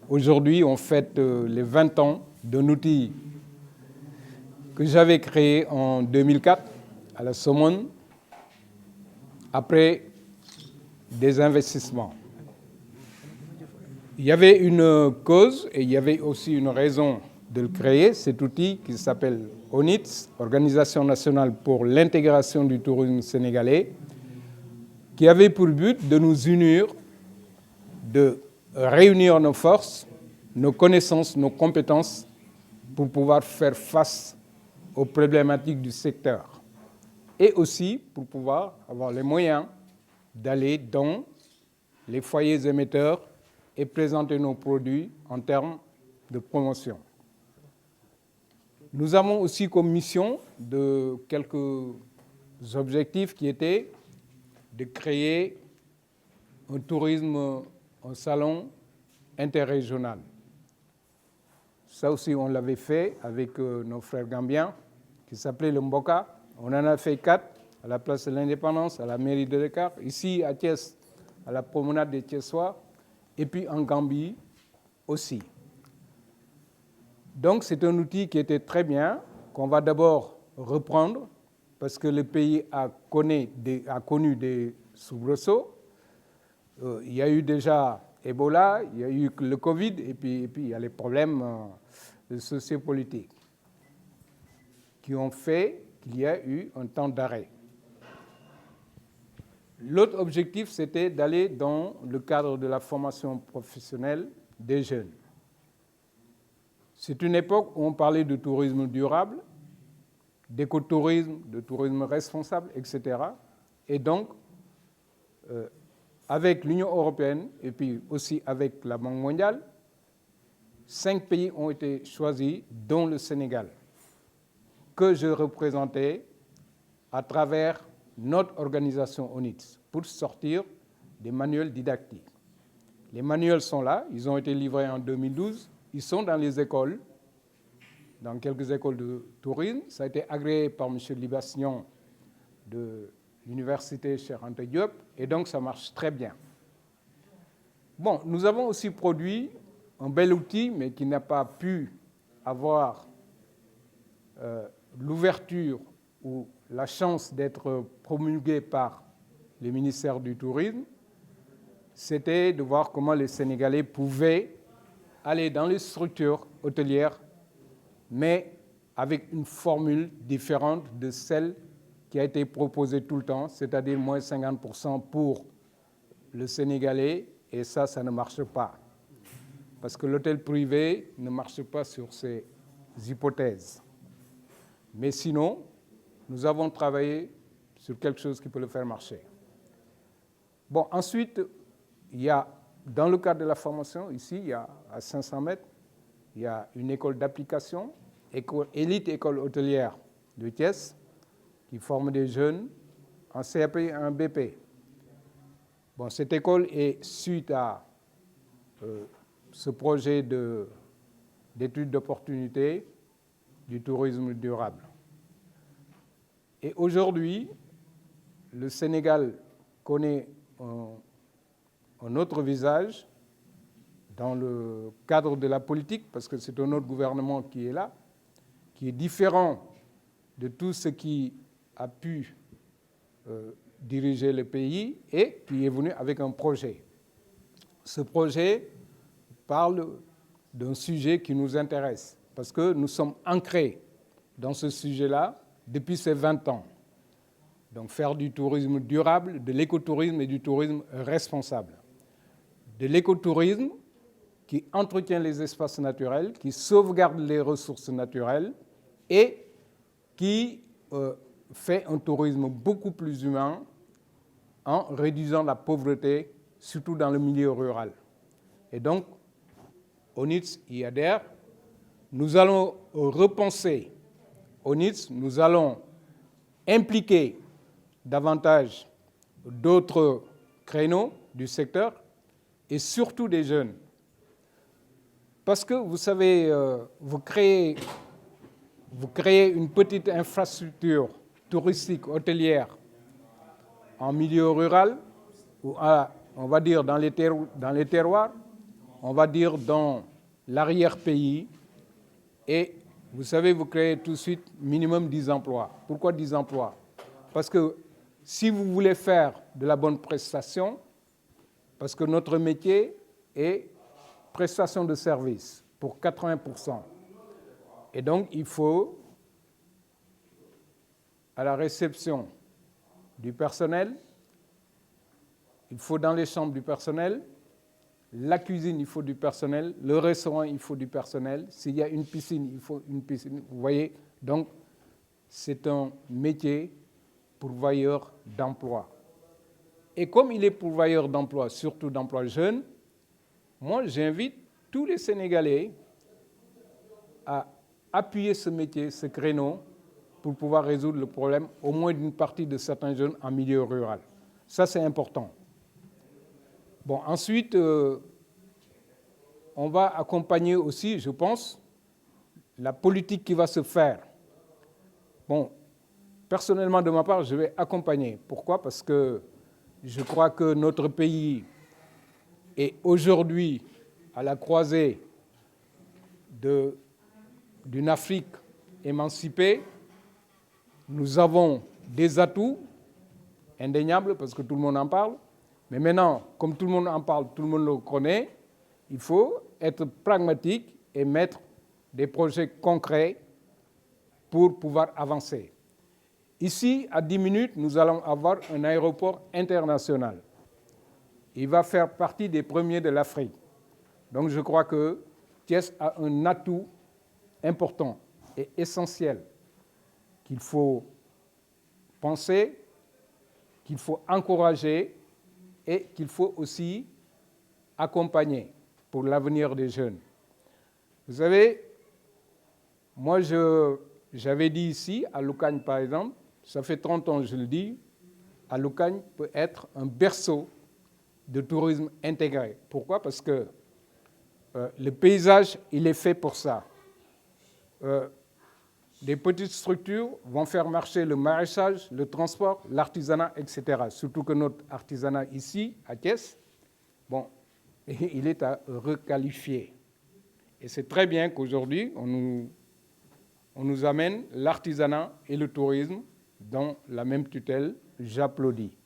Aujourd'hui, on fête les 20 ans d'un outil que j'avais créé en 2004 à la Somone, après des investissements. Il y avait une cause et il y avait aussi une raison de le créer, cet outil qui s'appelle ONITS, Organisation nationale pour l'intégration du tourisme sénégalais, qui avait pour but de nous unir, de réunir nos forces, nos connaissances, nos compétences pour pouvoir faire face aux problématiques du secteur et aussi pour pouvoir avoir les moyens d'aller dans les foyers émetteurs et présenter nos produits en termes de promotion. Nous avons aussi comme mission de quelques objectifs qui étaient de créer un tourisme, un salon interrégional. Ça aussi, on l'avait fait avec nos frères gambiens, qui s'appelait le Mboka. On en a fait 4 à la place de l'Indépendance, à la mairie de Dakar, ici à Thiès, à la promenade des Thiessois, et puis en Gambie aussi. Donc c'est un outil qui était très bien, qu'on va d'abord reprendre, parce que le pays a connu des soubresauts. Il y a eu déjà Ebola, il y a eu le Covid, et puis il y a les problèmes sociopolitiques qui ont fait qu'il y a eu un temps d'arrêt. L'autre objectif, c'était d'aller dans le cadre de la formation professionnelle des jeunes. C'est une époque où on parlait de tourisme durable, d'écotourisme, de tourisme responsable, etc. Et donc, avec l'Union européenne et puis aussi avec la Banque mondiale, 5 pays ont été choisis, dont le Sénégal, que je représentais à travers notre organisation ONITS pour sortir des manuels didactiques. Les manuels sont là, ils ont été livrés en 2012, ils sont dans les écoles, dans quelques écoles de tourisme. Ça a été agréé par M. Libassian de l'Université Cheikh Anta Diop, et donc ça marche très bien. Bon, nous avons aussi produit un bel outil, mais qui n'a pas pu avoir l'ouverture ou la chance d'être promulgué par le ministère du Tourisme. C'était de voir comment les Sénégalais pouvaient aller dans les structures hôtelières, mais avec une formule différente de celle qui a été proposée tout le temps, c'est-à-dire moins 50% pour le Sénégalais, et ça ne marche pas. Parce que l'hôtel privé ne marche pas sur ces hypothèses. Mais sinon, nous avons travaillé sur quelque chose qui peut le faire marcher. Bon, ensuite, il y a, dans le cadre de la formation, ici, il y a à 500 mètres, il y a une école d'application, élite école hôtelière de Thiès, qui forme des jeunes en CAP et en BP. Bon, cette école est suite à ce projet d'études d'opportunité du tourisme durable. Et aujourd'hui, le Sénégal connaît un autre visage dans le cadre de la politique, parce que c'est un autre gouvernement qui est là, qui est différent de tout ce qui a pu diriger le pays et qui est venu avec un projet. Ce projet parle d'un sujet qui nous intéresse, parce que nous sommes ancrés dans ce sujet-là depuis ces 20 ans. Donc faire du tourisme durable, de l'écotourisme et du tourisme responsable. De l'écotourisme qui entretient les espaces naturels, qui sauvegarde les ressources naturelles et qui fait un tourisme beaucoup plus humain en réduisant la pauvreté, surtout dans le milieu rural. Et donc, ONITS y adhère. Nous allons repenser ONITS, nous allons impliquer davantage d'autres créneaux du secteur et surtout des jeunes. Parce que, vous savez, vous créez une petite infrastructure touristique, hôtelière, en milieu rural, ou on va dire dans les terroirs, on va dire, dans l'arrière-pays. Et vous savez, vous créez tout de suite minimum 10 emplois. Pourquoi 10 emplois? Parce que si vous voulez faire de la bonne prestation, parce que notre métier est prestation de service pour 80%. Et donc, il faut, à la réception du personnel, il faut dans les chambres du personnel, la cuisine, il faut du personnel, le restaurant, il faut du personnel, s'il y a une piscine, il faut une piscine. Vous voyez, donc, c'est un métier pourvoyeur d'emploi. Et comme il est pourvoyeur d'emploi, surtout d'emplois jeunes, moi, j'invite tous les Sénégalais à appuyer ce métier, ce créneau, pour pouvoir résoudre le problème, au moins d'une partie de certains jeunes en milieu rural. Ça, c'est important. Bon, ensuite, on va accompagner aussi, je pense, la politique qui va se faire. Bon, personnellement, de ma part, je vais accompagner. Pourquoi? Parce que je crois que notre pays est aujourd'hui à la croisée d'une Afrique émancipée. Nous avons des atouts indéniables parce que tout le monde en parle. Mais maintenant, comme tout le monde en parle, tout le monde le connaît, il faut être pragmatique et mettre des projets concrets pour pouvoir avancer. Ici, à 10 minutes, nous allons avoir un aéroport international. Il va faire partie des premiers de l'Afrique. Donc je crois que Thiès a un atout important et essentiel qu'il faut penser, qu'il faut encourager et qu'il faut aussi accompagner pour l'avenir des jeunes. Vous savez, moi j'avais dit ici, à Loucagne par exemple, ça fait 30 ans que je le dis, à Loucagne peut être un berceau de tourisme intégré. Pourquoi? Parce que le paysage, il est fait pour ça. Des petites structures vont faire marcher le maraîchage, le transport, l'artisanat, etc. Surtout que notre artisanat ici, à Thiès, bon, il est à requalifier. Et c'est très bien qu'aujourd'hui, on nous amène l'artisanat et le tourisme dans la même tutelle. J'applaudis.